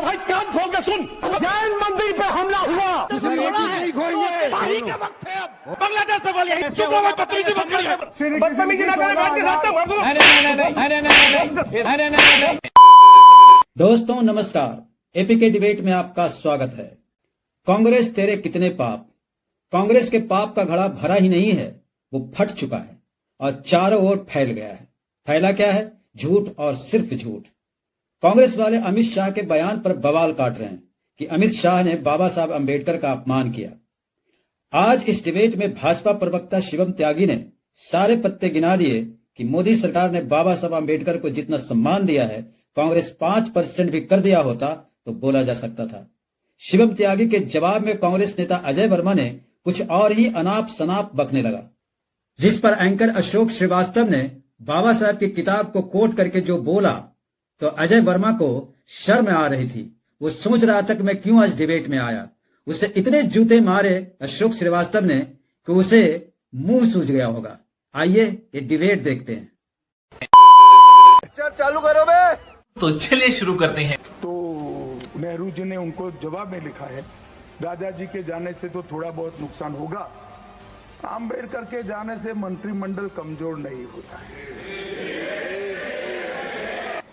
भाई कान खोल के सुन, जैन मंदिर पे हमला हुआ, नहीं खोएंगे। पानी का वक्त है अब। बांग्लादेश में बोलिए, बदतमीजी मत करिए, बदतमीजी ना करें, बाकी रास्ते भर दो। दोस्तों नमस्कार, एपीके डिबेट में आपका स्वागत है। कांग्रेस तेरे कितने पाप। कांग्रेस के पाप का घड़ा भरा ही नहीं है, वो फट चुका है और चारों ओर फैल गया है। फैला क्या है? झूठ और सिर्फ झूठ। कांग्रेस वाले अमित शाह के बयान पर बवाल काट रहे हैं कि अमित शाह ने बाबा साहब अंबेडकर का अपमान किया। आज इस डिबेट में भाजपा प्रवक्ता शिवम त्यागी ने सारे पत्ते गिना दिए कि मोदी सरकार ने बाबा साहब अंबेडकर को जितना सम्मान दिया है, कांग्रेस 5% भी कर दिया होता तो बोला जा सकता था। शिवम त्यागी के जवाब में कांग्रेस नेता अजय वर्मा ने कुछ और ही अनाप शनाप बकने लगा, जिस पर एंकर अशोक श्रीवास्तव ने बाबा साहब की किताब को कोट करके जो बोला तो अजय वर्मा को शर्म आ रही थी। वो सोच रहा था कि मैं क्यों आज डिबेट में आया। उसे इतने जूते मारे अशोक श्रीवास्तव ने कि उसे मुंह सूझ गया होगा। आइए ये डिबेट देखते हैं। चालू करो बे। तो चलिए शुरू करते हैं। तो नेहरू जी ने उनको जवाब में लिखा है, राजा जी के जाने से तो थोड़ा बहुत नुकसान होगा, आम्बेडकर के जाने से मंत्रिमंडल कमजोर नहीं होता है।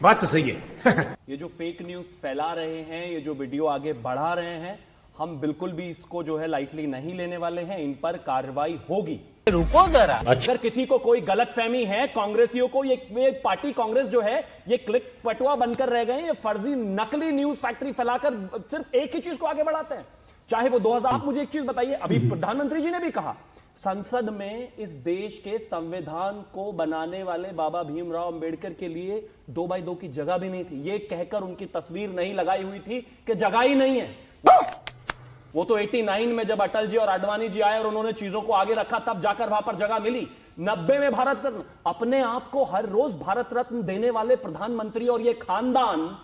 बात तो सही है। ये जो फेक न्यूज फैला रहे हैं, ये जो वीडियो आगे बढ़ा रहे हैं, हम बिल्कुल भी इसको जो है लाइटली नहीं लेने वाले हैं। इन पर कार्रवाई होगी। रुको जरा। अगर किसी को कोई गलतफहमी है, कांग्रेसियों को ये पार्टी कांग्रेस जो है ये क्लिक पटुआ बनकर रह गए हैं। ये फर्जी नकली न्यूज फैक्ट्री फैलाकर सिर्फ एक ही चीज को आगे बढ़ाते हैं, चाहे वो 2000। आप मुझे एक चीज बताइए, अभी प्रधानमंत्री जी ने भी कहा संसद में इस देश के संविधान को बनाने वाले बाबा भीमराव अंबेडकर के लिए 2x2 की जगह भी नहीं थी। ये कहकर उनकी तस्वीर नहीं लगाई हुई थी कि जगह ही नहीं है। वो तो 89 में जब अटल जी और आडवाणी जी आए और उन्होंने चीजों को आगे रखा, तब जाकर वहां पर जगह मिली। 90 में भारत रत्न, अपने आप को हर रोज भारत रत्न देने वाले प्रधानमंत्री और ये खानदान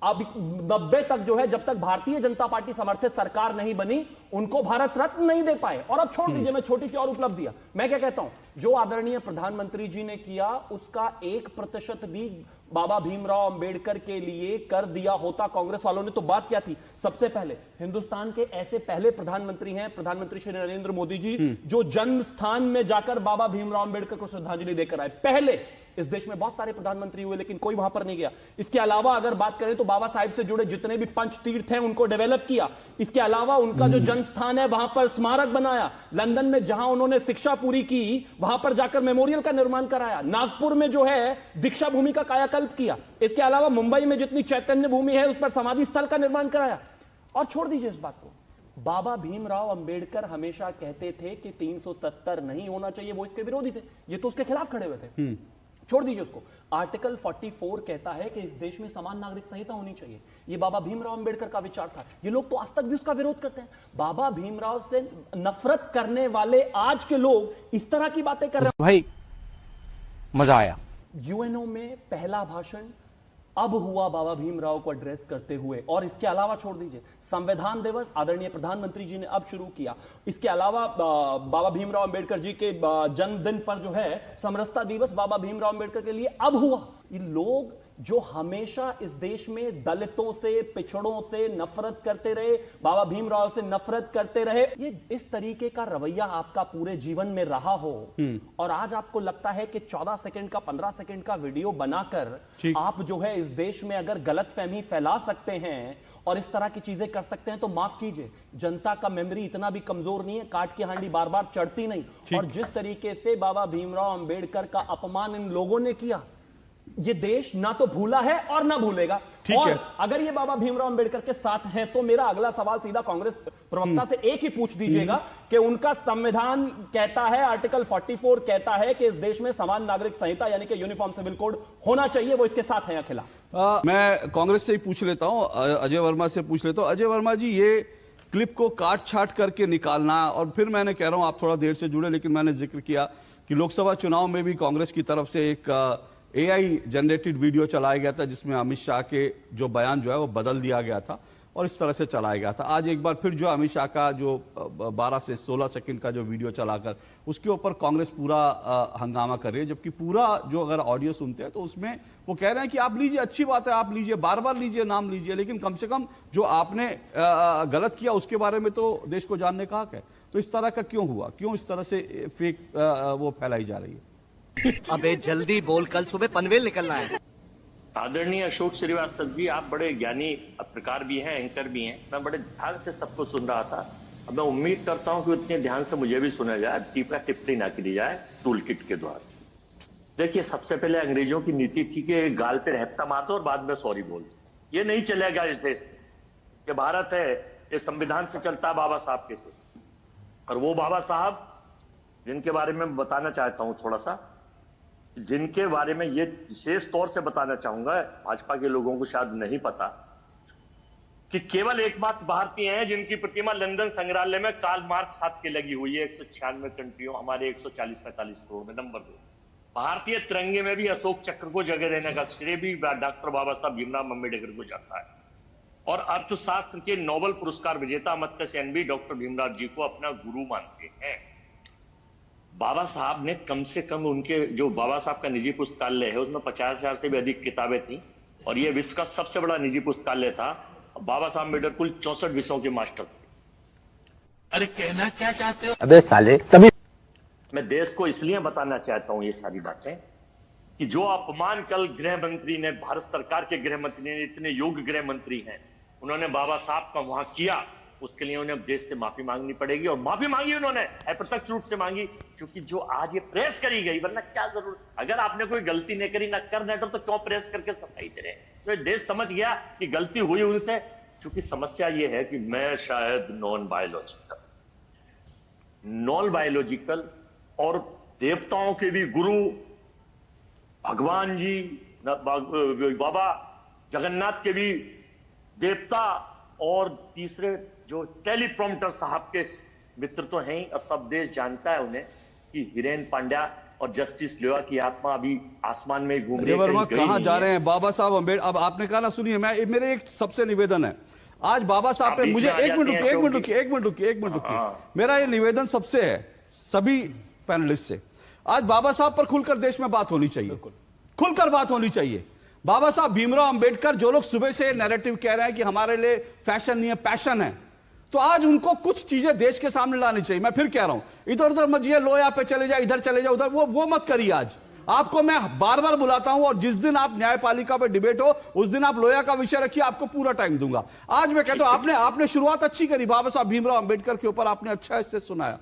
अब 90 तक जो है, जब तक भारतीय जनता पार्टी समर्थित सरकार नहीं बनी, उनको भारत रत्न नहीं दे पाए। और अब छोड़ दीजिए, मैं छोटी सी और उपलब्धियां, मैं क्या कहता हूं, जो आदरणीय प्रधानमंत्री जी ने किया उसका 1% भी बाबा भीमराव अंबेडकर के लिए कर दिया होता कांग्रेस वालों ने तो बात क्या थी। सबसे पहले हिंदुस्तान के ऐसे पहले प्रधानमंत्री हैं प्रधानमंत्री श्री नरेंद्र मोदी जी, जो जन्म स्थान में जाकर बाबा भीमराव अंबेडकर को श्रद्धांजलि देकर आए। पहले इस देश में बहुत सारे प्रधानमंत्री हुए लेकिन कोई वहां पर नहीं गया। इसके अलावा अगर बात करें तो बाबा साहिब से जुड़े जितने भी पंच तीर्थ हैं उनको डेवलप किया। इसके अलावा उनका जो जन्म स्थान है वहां पर स्मारक बनाया। लंदन में जहां उन्होंने शिक्षा पूरी की वहां पर जाकर मेमोरियल का निर्माण कराया। नागपुर में जो है दीक्षा भूमि का कायाकल्प किया। इसके अलावा मुंबई में जितनी चैतन्य भूमि है उस पर समाधि स्थल का निर्माण कराया। और छोड़ दीजिए इस बात को, बाबा भीमराव अंबेडकर हमेशा कहते थे कि 370 नहीं होना चाहिए, वो इसके विरोधी थे, ये तो उसके खिलाफ खड़े हुए थे। छोड़ दीजिए उसको। आर्टिकल 44 कहता है कि इस देश में समान नागरिक संहिता होनी चाहिए। ये बाबा भीमराव अंबेडकर का विचार था। ये लोग तो आज तक भी उसका विरोध करते हैं। बाबा भीमराव से नफरत करने वाले आज के लोग इस तरह की बातें कर रहे हैं। भाई मजा आया। यूएनओ में पहला भाषण अब हुआ बाबा भीमराव को एड्रेस करते हुए। और इसके अलावा छोड़ दीजिए, संविधान दिवस आदरणीय प्रधानमंत्री जी ने अब शुरू किया। इसके अलावा बाबा भीमराव अंबेडकर जी के जन्मदिन पर जो है समरसता दिवस बाबा भीमराव अंबेडकर के लिए अब हुआ। ये लोग जो हमेशा इस देश में दलितों से, पिछड़ों से नफरत करते रहे, बाबा भीमराव से नफरत करते रहे, ये इस तरीके का रवैया आपका पूरे जीवन में रहा हो और आज आपको लगता है कि 14 सेकंड का 15 सेकंड का वीडियो बनाकर आप जो है इस देश में अगर गलतफहमी फैला सकते हैं और इस तरह की चीजें कर सकते हैं तो माफ कीजिए, जनता का मेमोरी इतना भी कमजोर नहीं है, काट की हांडी बार बार चढ़ती नहीं। और जिस तरीके से बाबा भीमराव अंबेडकर का अपमान इन लोगों ने किया, ये देश ना तो भूला है और ना भूलेगा। और अगर ये बाबा भीमराव अंबेडकर के साथ हैं तो मेरा अगला सवाल सीधा कांग्रेस प्रवक्ता से एक ही पूछ दीजिएगा कि उनका संविधान कहता है, आर्टिकल 44 कहता है कि इस देश में समान नागरिक संहिता यानी कि यूनिफॉर्म सिविल कोड होना चाहिए, वो इसके साथ है या खिलाफ? मैं कांग्रेस से ही पूछ लेता हूं, अजय वर्मा से पूछ लेता हूं। अजय वर्मा जी, ये क्लिप को काट छाट करके निकालना, और फिर मैंने कह रहा हूं आप थोड़ा देर से जुड़े लेकिन मैंने जिक्र किया कि लोकसभा चुनाव में भी कांग्रेस की तरफ से एक AI जनरेटेड वीडियो चलाया गया था जिसमें अमित शाह के जो बयान जो है वो बदल दिया गया था और इस तरह से चलाया गया था। आज एक बार फिर जो अमित शाह का जो 12 से 16 सेकंड का जो वीडियो चलाकर उसके ऊपर कांग्रेस पूरा हंगामा कर रही है, जबकि पूरा जो अगर ऑडियो सुनते हैं तो उसमें वो कह रहे हैं कि आप लीजिए, अच्छी बात है, आप लीजिए, बार बार लीजिए, नाम लीजिए, लेकिन कम से कम जो आपने गलत किया उसके बारे में तो देश को जानने का हक है। तो इस तरह का क्यों हुआ, क्यों इस तरह से फेक वो फैलाई जा रही है? अबे जल्दी बोल, कल सुबह पनवेल निकलना है। आदरणीय अशोक श्रीवास्तव जी, आप बड़े ज्ञानी पत्रकार भी हैं, एंकर भी हैं। मैं बड़े ध्यान से सबको सुन रहा था। अब मैं उम्मीद करता हूं कि उतने ध्यान से मुझे भी सुना जाए, टीपा टिप्पणी ना की जाए टूल किट के द्वारा। देखिए, सबसे पहले अंग्रेजों की नीति थी कि गाल पे रहता मार दो और बाद में सॉरी बोल दो। ये नहीं चलेगा इस देश में। ये भारत है, ये संविधान से चलता है, बाबा साहब के से। और वो बाबा साहब जिनके बारे में बताना चाहता हूं, थोड़ा सा जिनके बारे में ये विशेष तौर से बताना चाहूंगा, भाजपा के लोगों को शायद नहीं पता कि केवल एकमात्र भारतीय हैं जिनकी प्रतिमा लंदन संग्रहालय में कार्ल मार्क्स हाथ के लगी हुई है। 196 कंट्रियों, हमारे 140-45 करोड़ में। नंबर 2, भारतीय तिरंगे में भी अशोक चक्र को जगह देने का श्रेय भी डॉक्टर बाबा साहब भीमराव अम्बेडकर को जाता है। और अर्थशास्त्र के नोबेल पुरस्कार विजेता अमर्त्य सेन भी डॉक्टर भीमराव जी को अपना गुरु मानते हैं। बाबा साहब ने कम से कम, उनके जो बाबा साहब का निजी पुस्तकालय है उसमें 50,000 से भी अधिक किताबें थी, और यह विश्व का सबसे बड़ा निजी पुस्तकालय था। बाबा साहब अम्बेडकर कुल 64 विषयों के मास्टर थे। अरे कहना क्या चाहते हो? अबे साले, तभी मैं देश को इसलिए बताना चाहता हूं ये सारी बातें कि जो अपमान कल गृह मंत्री ने, भारत सरकार के गृह मंत्री ने, इतने योग्य गृह मंत्री हैं, उन्होंने बाबा साहब का वहां किया, उसके लिए उन्हें देश से माफी मांगनी पड़ेगी। और माफी मांगी उन्होंने, अप्रत्यक्ष रूप से मांगी, क्योंकि जो आज ये प्रेस करी गई, वरना क्या जरूरत, अगर आपने कोई गलती नहीं करी ना कर नेटर, तो क्यों प्रेस करके सफाई दे रहे? तो देश समझ गया कि गलती हुई उनसे। क्योंकि समस्या ये है कि मैं शायद नॉन बायोलॉजिकल और देवताओं के भी गुरु भगवान जी, बाबा जगन्नाथ के भी देवता, और तीसरे जो टेलीप्रॉम्प्टर साहब के मित्र तो हैं ही, और सब देश जानता है उन्हें कि हिरेन पांड्या और जस्टिस लोया की आत्मा अभी आसमान में घूम रही है। वर्मा कहां जा रहे हैं? बाबा साहब अम्बेडकर, अब आपने कहा ना, सुनिए, मैं मेरे एक सबसे निवेदन है, आज बाबा साहब पे मुझे एक मिनट रुकिए, मेरा ये निवेदन सबसे है, सभी पैनलिस्ट से, आज बाबा साहब पर खुलकर देश में बात होनी चाहिए, खुलकर बात होनी चाहिए। बाबा साहब भीमराव अंबेडकर, जो लोग सुबह से नैरेटिव कह रहे हैं कि हमारे लिए फैशन नहीं है, पैशन है, तो आज उनको कुछ चीजें देश के सामने लानी चाहिए। मैं फिर कह रहा हूं, इधर उधर मत जाइए, लोया पे चले जाए, इधर चले जाए, उधर, वो मत करिए। आज आपको मैं बार बार बुलाता हूं, और जिस दिन आप न्यायपालिका पे डिबेट हो उस दिन आप लोया का विषय रखिए, आपको पूरा टाइम दूंगा। आज मैं कहता हूं, आपने शुरुआत अच्छी करी, बाबा साहब भीमराव अंबेडकर के ऊपर आपने अच्छा ऐसे सुनाया,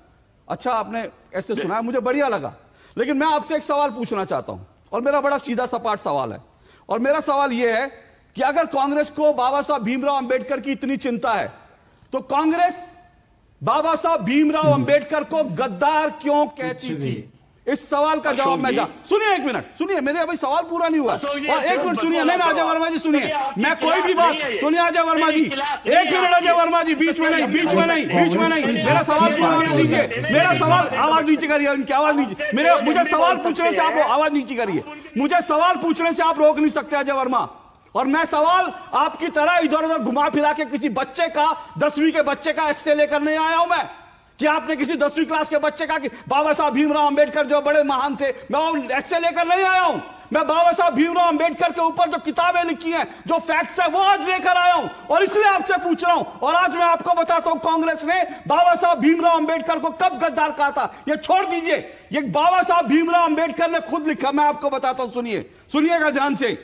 अच्छा आपने ऐसे सुनाया, मुझे बढ़िया लगा। लेकिन मैं आपसे एक सवाल पूछना चाहता हूं, और मेरा बड़ा सीधा सपाट सवाल है, और मेरा सवाल यह है कि अगर कांग्रेस को बाबा साहब भीमराव अंबेडकर की इतनी चिंता है, तो कांग्रेस बाबा साहब भीमराव अंबेडकर को गद्दार क्यों कहती थी? इस सवाल का जवाब मैं सुनिए, एक मिनट सुनिए, मेरे अभी सवाल पूरा नहीं हुआ, और एक मिनट सुनिए, नहीं अजय वर्मा जी सुनिए, मैं कोई भी बात सुनिए, अजय वर्मा जी एक मिनट, अजय वर्मा जी बीच में नहीं, मेरा सवाल पूरा होने दीजिए, मेरा सवाल, आवाज नीचे करिए, इनकी आवाज नीचे, मुझे सवाल पूछने से आप आवाज नीचे करिए, मुझे सवाल पूछने से आप रोक नहीं सकते अजय वर्मा। और मैं सवाल आपकी तरह इधर उधर घुमा फिरा के किसी बच्चे का, 10वीं के बच्चे का एस्से लेकर नहीं आया हूं मैं, कि आपने किसी 10वीं क्लास के बच्चे का कि बाबा साहब भीमराव अंबेडकर जो बड़े महान थे, मैं वो ऐसे लेकर नहीं आया हूं। मैं बाबा साहब भीमराव अंबेडकर के ऊपर जो किताबें लिखी हैं, जो फैक्ट्स है, वो आज लेकर आया हूं, और इसलिए आपसे पूछ रहा हूं। और आज मैं आपको बताता हूं, कांग्रेस ने बाबा साहब भीमराव अंबेडकर को कब गद्दार कहा था, ये छोड़ दीजिए, ये बाबा साहब भीमराव अंबेडकर ने खुद लिखा, मैं आपको बताता हूं, सुनिएगा ध्यान से।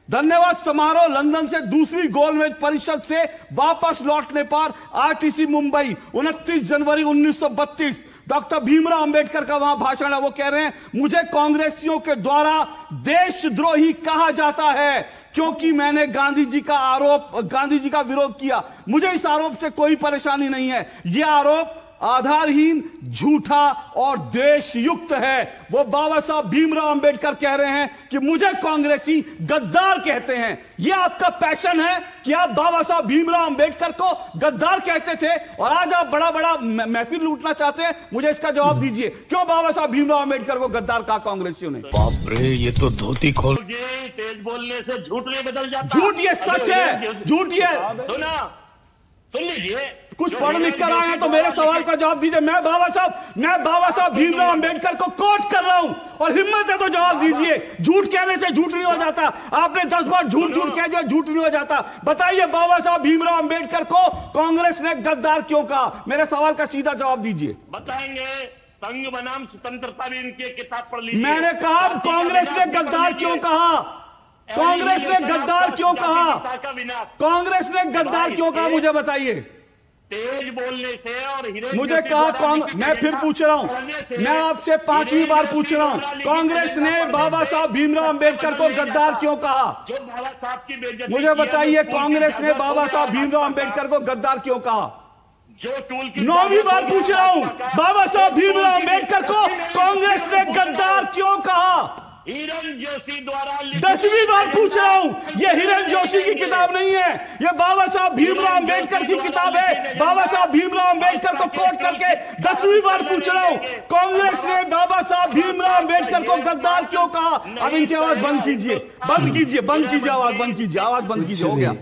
धन्यवाद समारोह लंदन से दूसरी गोलमेज परिषद से वापस लौटने पर आरटीसी मुंबई 29 जनवरी 1932, डॉक्टर भीमराव अंबेडकर का वहां भाषण है। वो कह रहे हैं, मुझे कांग्रेसियों के द्वारा देशद्रोही कहा जाता है क्योंकि मैंने गांधी जी का विरोध किया। मुझे इस आरोप से कोई परेशानी नहीं है, यह आरोप आधारहीन, झूठा और देशयुक्त है। वो बाबा साहब भीमराव अंबेडकर कह रहे हैं कि मुझे कांग्रेसी गद्दार कहते हैं। यह आपका पैशन है कि आप बाबा साहब भीमराव अंबेडकर को गद्दार कहते थे, और आज आप बड़ा बड़ा महफिल लूटना चाहते हैं। मुझे इसका जवाब दीजिए, क्यों बाबा साहब भीमराव अंबेडकर को गद्दार कहा कांग्रेसियों ने? बाप रे, ये तो धोती खोल। तेज बोलने से झूठ नहीं बदल जाता। झूठ ये सच है, झूठ ये सुना, सुन लीजिए, कुछ पढ़ लिख कर आए हैं तो मेरे सवाल का जवाब दीजिए। मैं बाबा साहब भीमराव अंबेडकर को कोट कर रहा हूं और हिम्मत है तो जवाब दीजिए। झूठ कहने से झूठ नहीं हो जाता। आपने 10 बार झूठ कह दिया, झूठ नहीं हो जाता। बताइए बाबा साहब भीमराव अंबेडकर को कांग्रेस ने गद्दार क्यों कहा? मेरे सवाल का सीधा जवाब दीजिए। बताएंगे। संघ बनाम स्वतंत्रता भी इनकी एक किताब पढ़ लीजिए। मैंने कहा कांग्रेस ने गद्दार क्यों कहा? कांग्रेस ने गद्दार क्यों कहा? कांग्रेस ने गद्दार क्यों कहा? मुझे बताइए। तेज बोलने से और मुझे कहा मैं फिर पूछ रहा हूं, मैं आपसे 5वीं बार पूछ रहा हूं, कांग्रेस ने बाबा साहब भीमराव अंबेडकर को गद्दार क्यों कहा? जो बाबा साहब की बेइज्जती मुझे बताइए कांग्रेस ने बाबा साहब भीमराव अंबेडकर को गद्दार क्यों कहा? जो टूल की 9वीं बार पूछ रहा हूं, बाबा साहब भीमराव अंबेडकर को कांग्रेस ने गद्दार क्यों कहा? हिरण जोशी द्वारा 10वीं बार पूछ रहा हूं। यह हिरण जोशी की किताब नहीं है, यह बाबा साहब भीमराव अंबेडकर की किताब है। बाबा साहब भीमराव अंबेडकर को कोट करके 10वीं बार पूछ रहा हूं, कांग्रेस ने बाबा साहब भीमराव अंबेडकर को गद्दार क्यों कहा? अब इनकी आवाज बंद कीजिए, बंद कीजिए, बंद कीजिए, आवाज बंद कीजिए, आवाज बंद कीजिए। हो गया।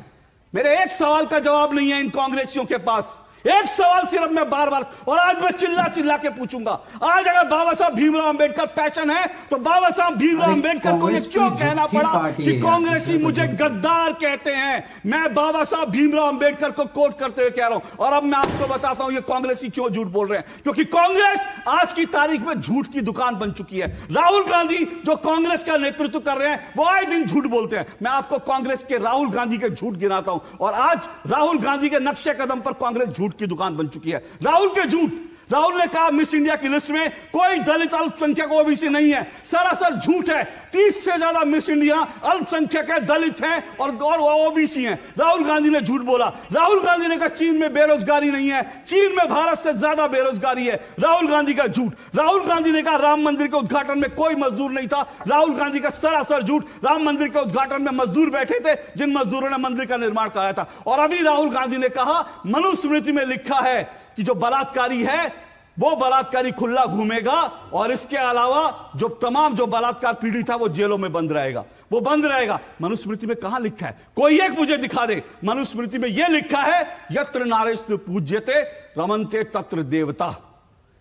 मेरे एक सवाल का जवाब नहीं है इन कांग्रेसियों के पास। एक सवाल सिर्फ मैं बार बार, और आज मैं चिल्ला के पूछूंगा। आज अगर बाबा साहब भीमराव अंबेडकर पैशन है तो बाबा साहब भीमराव अंबेडकर को ये क्यों कहना पड़ा कि कांग्रेसी मुझे गद्दार कहते हैं? मैं बाबा साहब भीमराव अंबेडकर को कोट करते हुए कह रहा हूं। और अब मैं आपको बताता हूं ये कांग्रेसी क्यों झूठ बोल रहे हैं। क्योंकि कांग्रेस आज की तारीख में झूठ की दुकान बन चुकी है। राहुल गांधी जो कांग्रेस का नेतृत्व कर रहे हैं वो आए दिन झूठ बोलते हैं। मैं आपको कांग्रेस के राहुल गांधी के झूठ गिनाता हूं, और आज राहुल गांधी के नक्शे कदम पर कांग्रेस झूठ की दुकान बन चुकी है। राहुल के झूठ। राहुल ने कहा मिस इंडिया की लिस्ट में कोई दलित अल्पसंख्यक ओबीसी नहीं है। सरासर झूठ है। 30 से ज्यादा मिस इंडिया अल्पसंख्यक है, दलित हैं और ओबीसी हैं। राहुल गांधी ने झूठ बोला। राहुल गांधी ने कहा चीन में बेरोजगारी नहीं है, चीन में भारत से ज्यादा बेरोजगारी है। राहुल गांधी का झूठ। राहुल गांधी ने कहा राम मंदिर के उद्घाटन में कोई मजदूर नहीं था। राहुल गांधी का सरासर झूठ। राम मंदिर के उद्घाटन में मजदूर बैठे थे जिन मजदूरों ने मंदिर का निर्माण कराया था। और अभी राहुल गांधी ने कहा मनुस्मृति में लिखा है कि जो बलात्कारी है वो बलात्कारी खुला घूमेगा, और इसके अलावा जो तमाम जो बलात्कार पीड़ित था वो जेलों में बंद रहेगा, वो बंद रहेगा। मनुस्मृति में कहां लिखा है? कोई एक मुझे दिखा दे। मनुस्मृति में यह लिखा है यत्र नारेस्तु पूज्यते रमन्ते तत्र देवता।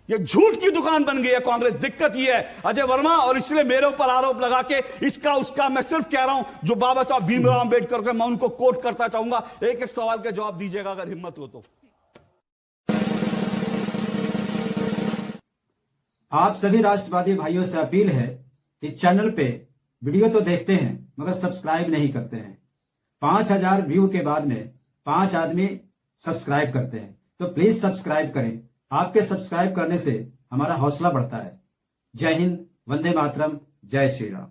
ये झूठ की दुकान बन गई है कांग्रेस। दिक्कत ये है अजय वर्मा, और इसलिए मेरे ऊपर आरोप लगा के इसका उसका, मैं सिर्फ कह रहा हूं जो बाबा साहब भीमराव अंबेडकर के मैं उनको कोट करता चाहूंगा। एक एक सवाल के जवाब दीजिएगा अगर हिम्मत हो तो। आप सभी राष्ट्रवादी भाइयों से अपील है कि चैनल पे वीडियो तो देखते हैं मगर सब्सक्राइब नहीं करते हैं। 5000 व्यू के बाद में 5 आदमी सब्सक्राइब करते हैं, तो प्लीज सब्सक्राइब करें। आपके सब्सक्राइब करने से हमारा हौसला बढ़ता है। जय हिंद, वंदे मातरम, जय श्री राम।